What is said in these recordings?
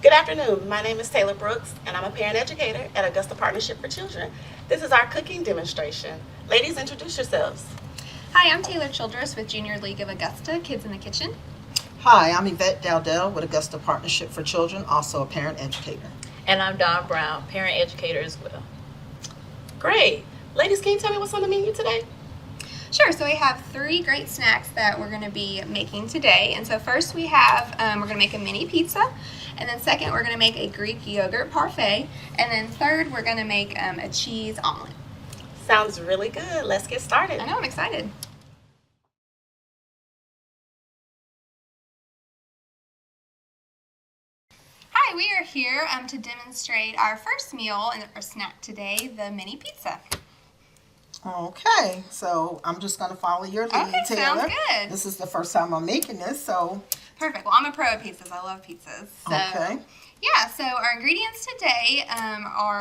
Good afternoon. My name is Taylor Brooks, and I'm a parent educator at Augusta Partnership for Children. This is our cooking demonstration. Ladies, introduce yourselves. Hi, I'm Taylor Childress with Junior League of Augusta, Kids in the Kitchen. Hi, I'm Yvette Dowdell with Augusta Partnership for Children, also a parent educator. And I'm Dawn Brown, parent educator as well. Great. Ladies, can you tell me what's on the menu today? Sure, so we have 3 great snacks that we're going to be making today. And so first we have, we're going to make a mini pizza. And then second, we're going to make a Greek yogurt parfait. And then third, we're going to make a cheese omelet. Sounds really good. Let's get started. I know, I'm excited. Hi, we are here to demonstrate our first meal or snack today, the mini pizza. Okay, so I'm just going to follow your lead, Okay, Taylor. sounds good. This is the first time I'm making this, so... Perfect. Well, I'm a pro at pizzas. I love pizzas. So, okay. Yeah, so our ingredients today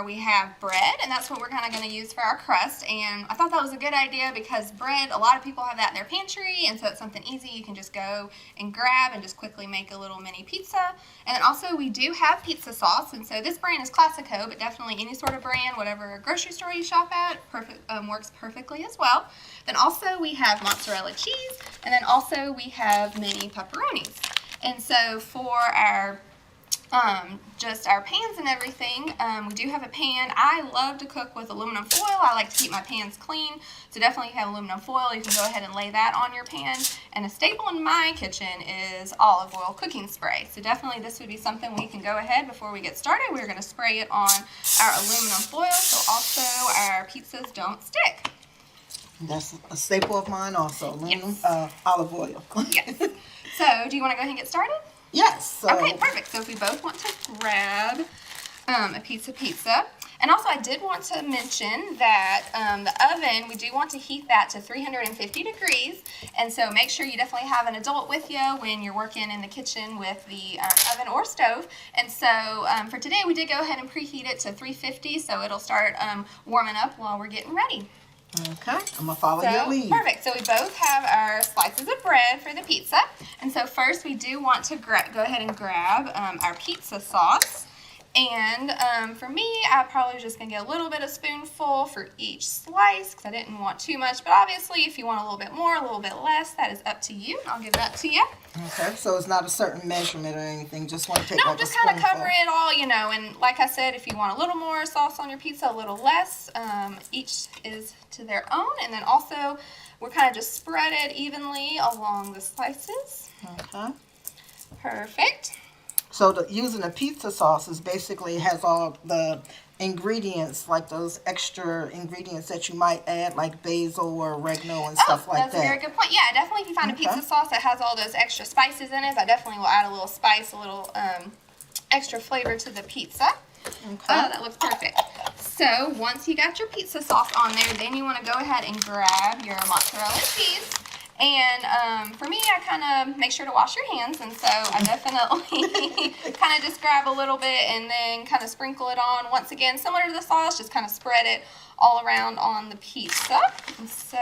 we have bread, and that's what we're kind of going to use for our crust. And I thought that was a good idea because bread, a lot of people have that in their pantry, and so it's something easy you can just go and grab and just quickly make a little mini pizza. And then also we do have pizza sauce, and so this brand is Classico, but definitely any sort of brand, whatever grocery store you shop at, works perfectly as well. Then also we have mozzarella cheese, and then also we have mini pepperonis. And so for our just our pans and everything, we do have a pan. I love to cook with aluminum foil. I like to keep my pans clean, so definitely if you have aluminum foil, you can go ahead and lay that on your pan. And a staple in my kitchen is olive oil cooking spray. So definitely this would be something we can go ahead before we get started. We're going to spray it on our aluminum foil so also our pizzas don't stick. That's a staple of mine also, aluminum, Yes. olive oil. Yes. So do you want to go ahead and get started? Yes. So. Okay, perfect. So if we both want to grab a pizza. And also I did want to mention that the oven, we do want to heat that to 350 degrees. And so make sure you definitely have an adult with you when you're working in the kitchen with the oven or stove. And so for today, we did go ahead and preheat it to 350, so it'll start warming up while we're getting ready. Okay, I'm going to follow your lead. Perfect. So we both have our slices of bread for the pizza. And so first we do want to go ahead and grab our pizza sauce. And for me, I probably was just going to get a little bit of spoonful for each slice because I didn't want too much. But obviously, if you want a little bit more, a little bit less, that is up to you. I'll give that to you. Okay, so it's not a certain measurement or anything. Just want to take like just a kind of spoonful. cover it all, And like I said, if you want a little more sauce on your pizza, a little less, each is to their own. And then also, we're kind of just spread it evenly along the slices. Okay. Perfect. So using a pizza sauce is basically has all the ingredients, like those extra ingredients that you might add, like basil or oregano and stuff like that. That's a very good point. Yeah, definitely if you find a pizza sauce that has all those extra spices in it, I definitely will add a little spice, a little extra flavor to the pizza. Okay. That looks perfect. So once you got your pizza sauce on there, then you want to go ahead and grab your mozzarella cheese. And for me, I kind of make sure to wash your hands, and so I definitely kind of just grab a little bit and then kind of sprinkle it on. Once again, similar to the sauce, just kind of spread it all around on the pizza. And so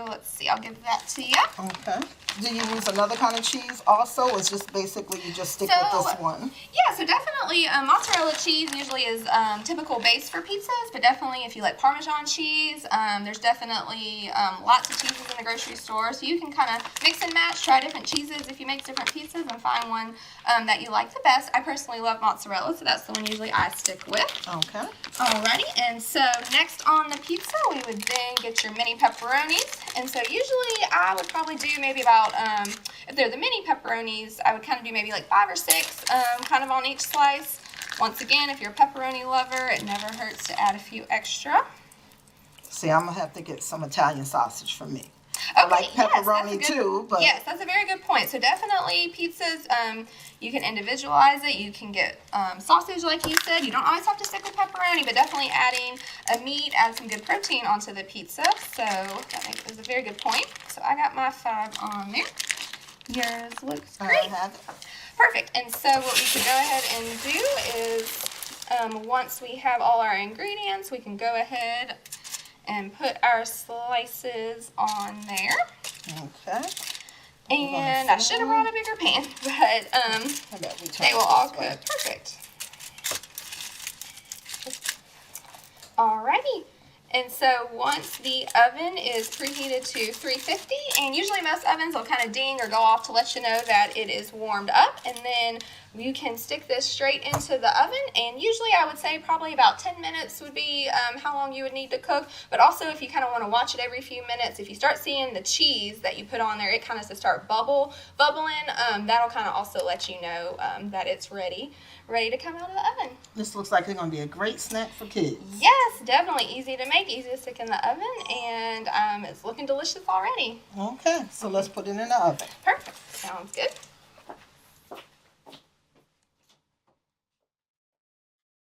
let's see, I'll give that to you. Okay. Do you use another kind of cheese also, or it's just basically you just stick with this one? Yeah, so definitely mozzarella cheese usually is typical base for pizzas, but definitely if you like Parmesan cheese, there's definitely lots of cheeses in the grocery store, so you can kind of mix and match, try different cheeses if you make different pizzas and find one that you like the best. I personally love mozzarella, so that's the one usually I stick with. Okay. Alrighty, and so next on the pizza, we would then get your mini pepperonis. And so usually I would probably do maybe about, if they're the mini pepperonis, I would kind of do maybe like 5 or 6 kind of on each slice. Once again, if you're a pepperoni lover, it never hurts to add a few extra. See, I'm going to have to get some Italian sausage for me. Okay, I like pepperoni too, but... Yes, that's a very good point. So definitely pizzas, you can individualize it. You can get sausage like you said. You don't always have to stick with pepperoni, but definitely adding a meat adds some good protein onto the pizza. So that is a very good point. So I got my 5 on there. Yours looks great. I have it. Perfect. And so what we can go ahead and do is once we have all our ingredients, we can go ahead and put our slices on there. Okay. And I should have brought a bigger pan, but they will all cook perfect. Alrighty. And so once the oven is preheated to 350, and usually most ovens will kind of ding or go off to let you know that it is warmed up, and then you can stick this straight into the oven, and usually I would say probably about 10 minutes would be how long you would need to cook. But also if you kind of want to watch it every few minutes, if you start seeing the cheese that you put on there, it kind of to start bubbling, that'll kind of also let you know that it's ready to come out of the oven. This looks like it's going to be a great snack for kids. Yes, definitely. Easy to make, easy to stick in the oven, and it's looking delicious already. Okay, so let's put it in the oven. Perfect. Sounds good.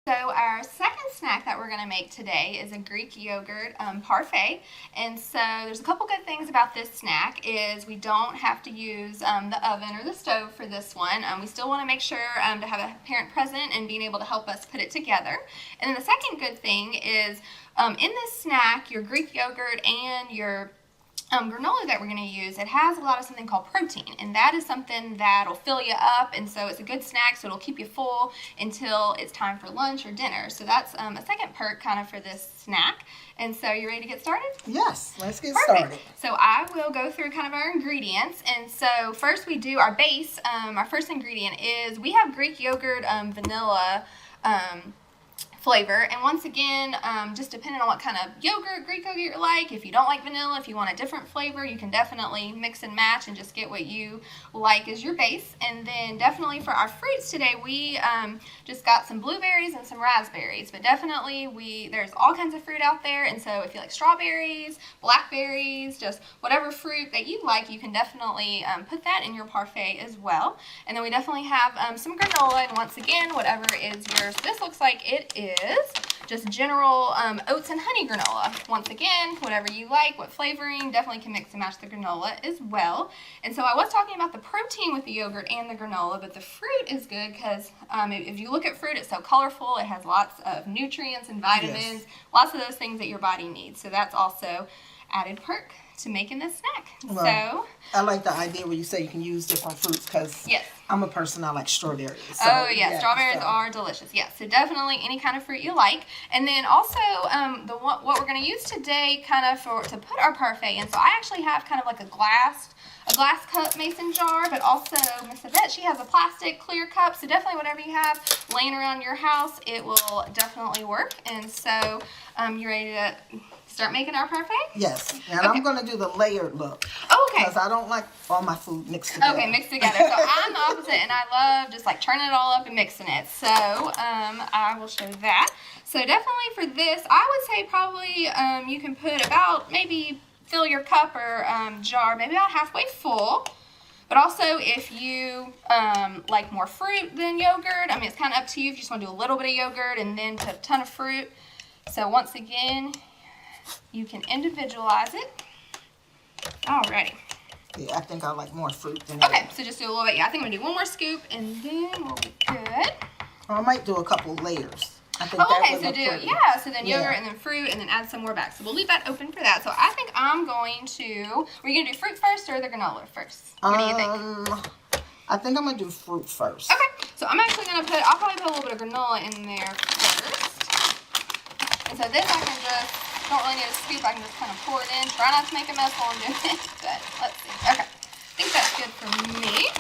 So our second snack that we're going to make today is a Greek yogurt parfait. And so there's a couple good things about this snack is we don't have to use the oven or the stove for this one. We still want to make sure to have a parent present and being able to help us put it together. And then the second good thing is in this snack, your Greek yogurt and your granola that we're going to use, it has a lot of something called protein, and that is something that'll fill you up, and so it's a good snack, so it'll keep you full until it's time for lunch or dinner. So that's a second perk kind of for this snack. And so you ready to get started? Yes, let's get Perfect. started. So I will go through kind of our ingredients, and so first we do our base. Our first ingredient is we have Greek yogurt vanilla flavor, and once again, just depending on what kind of Greek yogurt you like. If you don't like vanilla, if you want a different flavor, you can definitely mix and match and just get what you like as your base. And then definitely for our fruits today, we just got some blueberries and some raspberries, but definitely there's all kinds of fruit out there, and so if you like strawberries, blackberries, just whatever fruit that you like, you can definitely put that in your parfait as well. And then we definitely have some granola, and once again, whatever is yours. This looks like it is just general oats and honey granola. Once again, whatever you like, what flavoring, definitely can mix and match the granola as well. And so I was talking about the protein with the yogurt and the granola, but the fruit is good because if you look at fruit, it's so colorful. It has lots of nutrients and vitamins, lots of those things that your body needs. So that's also added perk to making this snack. Well, I like the idea where you say you can use different fruits because I'm a person, I like strawberries. So, strawberries are delicious. Yes, so definitely any kind of fruit you like. And then also what we're going to use today kind of to put our parfait in. So I actually have kind of like a glass cup mason jar, but also Miss Yvette, she has a plastic clear cup. So definitely whatever you have laying around your house, it will definitely work. And so you ready to start making our parfait? Yes. And I'm going to do the layered look. Oh, okay. Because I don't like all my food mixed together. Okay, mixed together. So I'm the opposite, and I love just like turning it all up and mixing it. So I will show that. So definitely for this, I would say probably you can put about maybe fill your cup or jar maybe about halfway full. But also if you like more fruit than yogurt, I mean it's kind of up to you if you just want to do a little bit of yogurt and then put a ton of fruit. So once again, you can individualize it. Alrighty. Yeah, I think I like more fruit than Okay, so just do a little bit. Yeah, I think I'm going to do one more scoop, and then we'll be good. I might do a couple layers. I think okay, so so then yogurt and then fruit and then add some more back. So we'll leave that open for that. So I think I'm going to, were you going to do fruit first or the granola first? What do you think? I think I'm going to do fruit first. Okay, so I'm actually going to I'll probably put a little bit of granola in there first. And so this I can don't really need a scoop, I can just kind of pour it in. Try not to make a mess while I'm doing it, but let's see. Okay, I think that's good for me.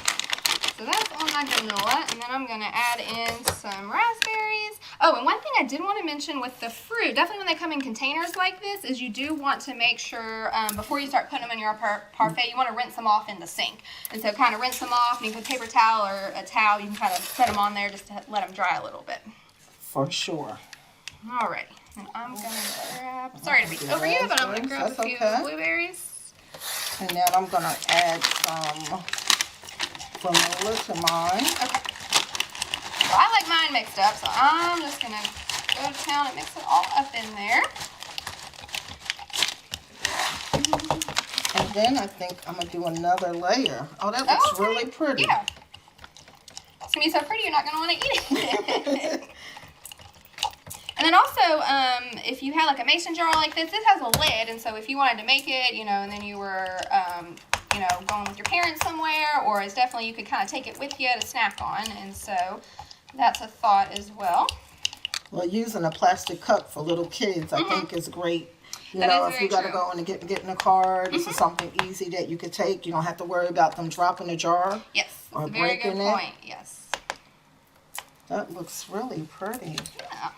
So that's on my granola, and then I'm going to add in some raspberries. Oh, and one thing I did want to mention with the fruit, definitely when they come in containers like this, is you do want to make sure before you start putting them in your parfait, you want to rinse them off in the sink. And so kind of rinse them off, and you can put a paper towel or a towel, you can kind of set them on there just to let them dry a little bit. For sure. Alrighty. And I'm going to grab, sorry to be over you, but I'm going to grab a few blueberries. And then I'm going to add some granola to mine. Okay. So I like mine mixed up, so I'm just going to go to town and mix it all up in there. And then I think I'm going to do another layer. Oh, that looks really pretty. Yeah. It's going to be so pretty, you're not going to want to eat it. And then also, if you had like a mason jar like this has a lid, and so if you wanted to make it, and then you were, going with your parents somewhere, or it's definitely you could kind of take it with you to snack on, and so that's a thought as well. Well, using a plastic cup for little kids, I think is great. You That know, is if very you got to true. go in and get in a car, this is something easy that you could take. You don't have to worry about them dropping a jar Yes, or that's a very good breaking it. point. Yes. That looks really pretty. Yeah.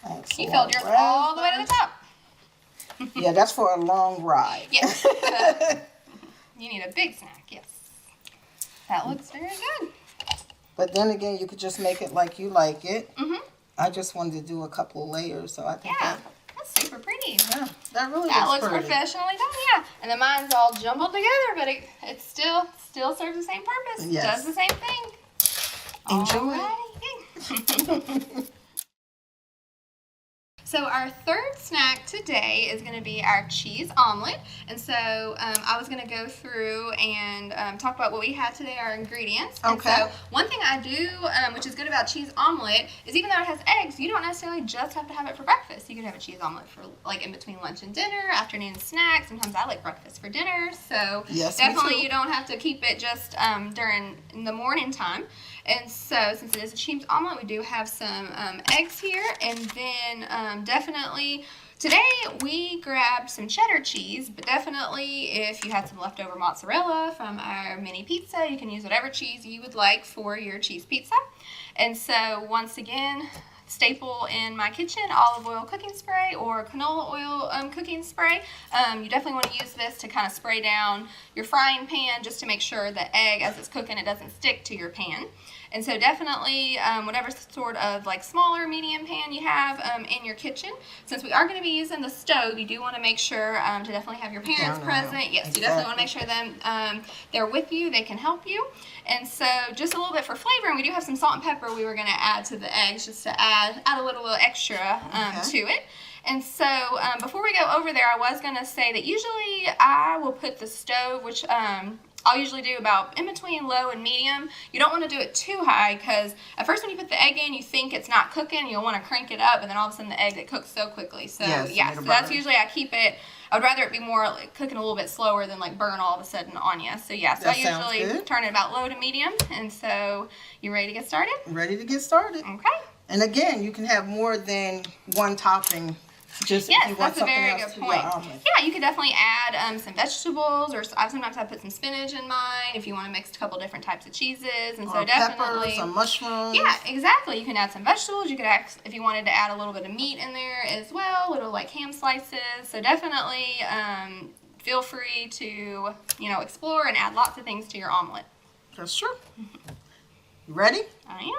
That's You a filled yours all the way to the top. Yeah, that's for a long ride. Yes. You need a big snack. Yes. That looks very good. But then again, you could just make it like you like it. Mhm. I just wanted to do a couple of layers, so I think Yeah. That's super pretty. that really That looks looks pretty. professionally done, yeah. And then mine's all jumbled together, but it still serves the same purpose. Yes. Does the same thing. Enjoy. Alrighty. So our third snack today is going to be our cheese omelet. And so I was going to go through and talk about what we had today, our ingredients. Okay. And so one thing I do, which is good about cheese omelet, is even though it has eggs, you don't necessarily just have to have it for breakfast. You could have a cheese omelet for like in between lunch and dinner, afternoon snack. Sometimes I like breakfast for dinner. So Yes, me definitely too. you don't have to keep it just during the morning time. And so, since it is a cheese omelet, we do have some eggs here, and then definitely today we grabbed some cheddar cheese, but definitely if you had some leftover mozzarella from our mini pizza, you can use whatever cheese you would like for your cheese pizza. And so, once again, staple in my kitchen, olive oil cooking spray or canola oil cooking spray. You definitely want to use this to kind of spray down your frying pan just to make sure the egg, as it's cooking, it doesn't stick to your pan. And so definitely whatever sort of like smaller medium pan you have in your kitchen. Since we are going to be using the stove, you do want to make sure to definitely have your parents present. Yes, you definitely want to make sure them they're with you, they can help you. And so just a little bit for flavor, and we do have some salt and pepper we were going to add to the eggs just to add a little extra to it. And so before we go over there, I was going to say that usually I will put the stove, which I'll usually do about in between low and medium. You don't want to do it too high because at first when you put the egg in, you think it's not cooking. You'll want to crank it up, and then all of a sudden the egg, it cooks so quickly. So Yes, yeah, it'll so that's burn. usually I keep it. I would rather it be more like cooking a little bit slower than like burn all of a sudden on you. So yeah, so That I sounds usually good. turn it about low to medium. And so you ready to get started? Ready to get started. Okay. And again, you can have more than one topping. Just if Yes, you want that's a something very else good to point. your omelet. Yeah, you could definitely add some vegetables, or sometimes I put some spinach in mine if you want to mix a couple different types of cheeses. And so Or definitely, peppers, some mushrooms. yeah, exactly. You can add some vegetables. You could add, if you wanted to add a little bit of meat in there as well, little like ham slices. So definitely feel free to explore and add lots of things to your omelet. That's true. You ready? I am.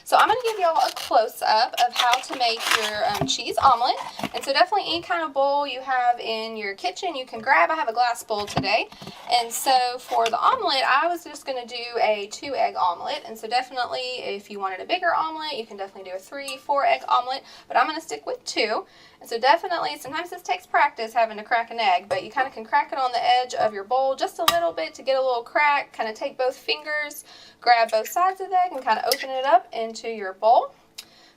So I'm going to give y'all a close-up of how to make your cheese omelet. And so definitely any kind of bowl you have in your kitchen, you can grab. I have a glass bowl today. And so for the omelet, I was just going to do a 2-egg omelet. And so definitely if you wanted a bigger omelet, you can definitely do a 3-4 egg omelet. But I'm going to stick with 2. And so definitely, sometimes this takes practice having to crack an egg, but you kind of can crack it on the edge of your bowl just a little bit to get a little crack. Kind of take both fingers, grab both sides of the egg, and kind of open it up into your bowl.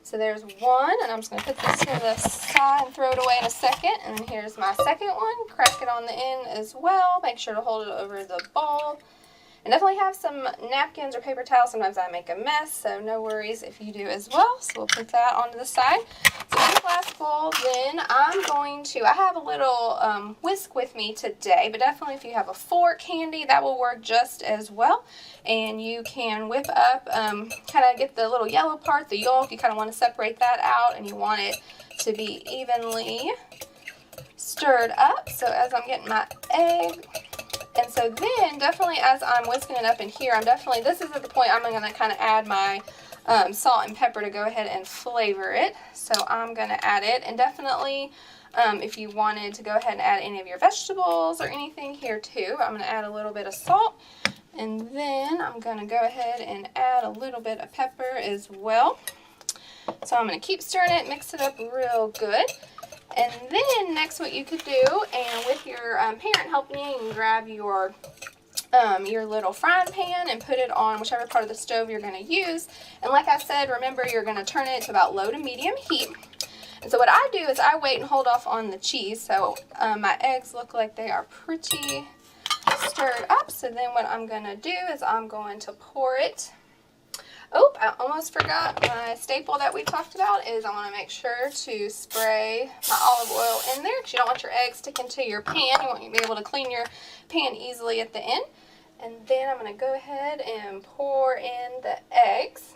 So there's one, and I'm just going to put this to the side and throw it away in a second. And then here's my second one. Crack it on the end as well. Make sure to hold it over the bowl. And definitely have some napkins or paper towels. Sometimes I make a mess, so no worries if you do as well. So we'll put that onto the side. So in the glass bowl, then I have a little whisk with me today, but definitely if you have a fork handy, that will work just as well. And you can whip up, kind of get the little yellow part, the yolk. You kind of want to separate that out, and you want it to be evenly stirred up. So as I'm getting my egg, and so then definitely as I'm whisking it up in here, this is at the point I'm going to kind of add my salt and pepper to go ahead and flavor it. So I'm going to add it, and definitely if you wanted to go ahead and add any of your vegetables or anything here too, I'm going to add a little bit of salt, and then I'm going to go ahead and add a little bit of pepper as well. So I'm going to keep stirring it, mix it up real good. And then next what you could do, and with your parent helping you, you can grab your little frying pan and put it on whichever part of the stove you're going to use. And like I said, remember you're going to turn it to about low to medium heat. And so what I do is I wait and hold off on the cheese. So my eggs look like they are pretty stirred up. So then what I'm going to do is I'm going to pour it Oh, I almost forgot my staple that we talked about is I want to make sure to spray my olive oil in there because you don't want your eggs sticking to your pan. You want to be able to clean your pan easily at the end. And then I'm going to go ahead and pour in the eggs.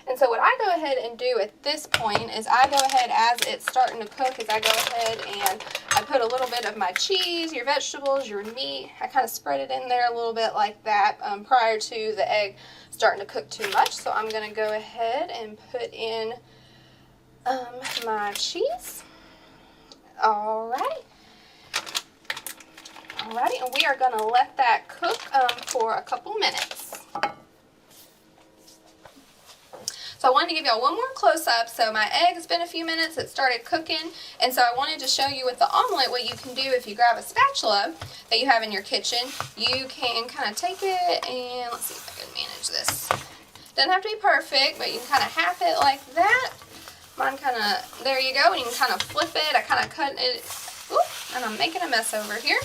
And so what I go ahead and do at this point is I go ahead as it's starting to cook, is I go ahead and I put a little bit of my cheese, your vegetables, your meat. I kind of spread it in there a little bit like that prior to the egg starting to cook too much. So I'm going to go ahead and put in my cheese. Alrighty. Alrighty, and we are going to let that cook for a couple minutes. So I wanted to give y'all one more close-up. So my egg has been a few minutes. It started cooking. And so I wanted to show you with the omelet what you can do if you grab a spatula that you have in your kitchen. You can kind of take it and let's see if I can manage this. Doesn't have to be perfect, but you can kind of half it like that. Mine kind of, there you go. And you can kind of flip it. I kind of cut it. Ooh, and I'm making a mess over here.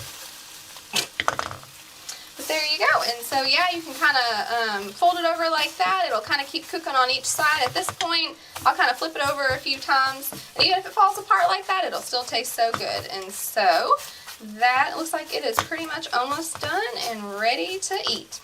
But there you go. And so yeah, you can kind of fold it over like that. It'll kind of keep cooking on each side. At this point, I'll kind of flip it over a few times. And even if it falls apart like that, it'll still taste so good. And so that looks like it is pretty much almost done and ready to eat.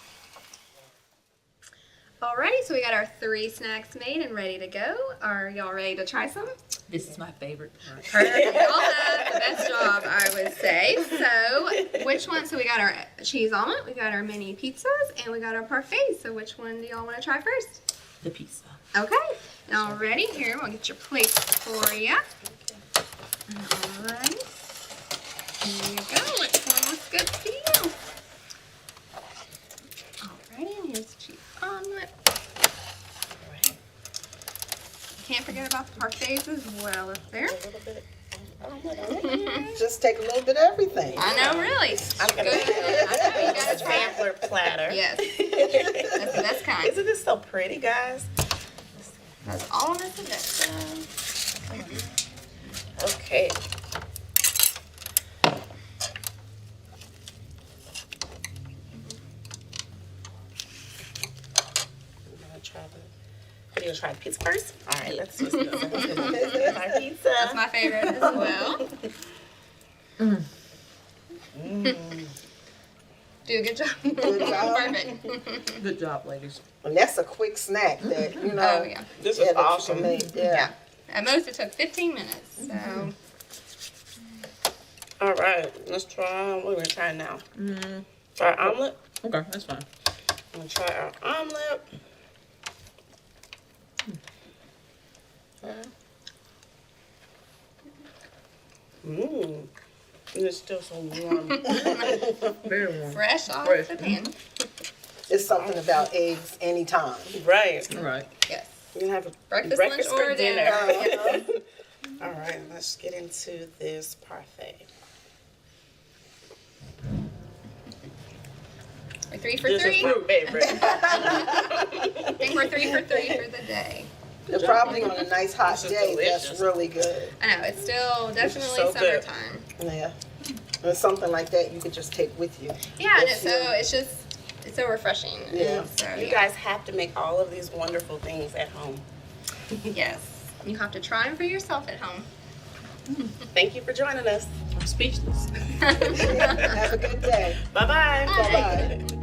Alrighty, so we got our 3 snacks made and ready to go. Are y'all ready to try some? This is my favorite part. Perfect. Y'all done the best job, I would say. So, which one? So we got our cheese omelet, we got our mini pizzas, and we got our parfait. So which one do y'all want to try first? The pizza. Okay. Alrighty, here, we'll get your plates for you. Alright. Here you go. Which one looks good to you? Alrighty, and here's the cheese omelet. Can't forget about the parfaits as well up there. Just take a little bit of everything. I know, really. I'm gonna Good. I know you a guys try. sampler platter. Yes. That's the best kind. Isn't this so pretty, guys? That's all of it. Okay. We're gonna try the pizza first. All right, let's just go. My pizza. That's my favorite as well. Do a good job. Good job. Perfect. Good job, ladies. And that's a quick snack that, you know. Oh, yeah. This yeah, is that you awesome. can make, Yeah. yeah. At most, it took 15 minutes. So, All right, let's try. What are we gonna try now? Try our omelet. Okay, that's fine. I'm gonna try our omelet. Mmm. It's still so warm. Very warm. fresh off Fresh. the pan. It's something about eggs anytime. Right. All right. Yes. You can have a Breakfast, lunch, for or dinner. All right, let's get into this parfait. We're 3 for This 3. is fruit favorite. I think we're 3 for 3 for the day. They're probably on a nice hot This is day. delicious. That's really good. I know, it's still definitely so good. summertime. Yeah. And something like that you could just take with you. Yeah, and If it's so refreshing. Yeah. And so, You yeah. guys have to make all of these wonderful things at home. Yes. You have to try them for yourself at home. Thank you for joining us. I'm speechless. Have a good day. Bye-bye. Bye. Bye-bye.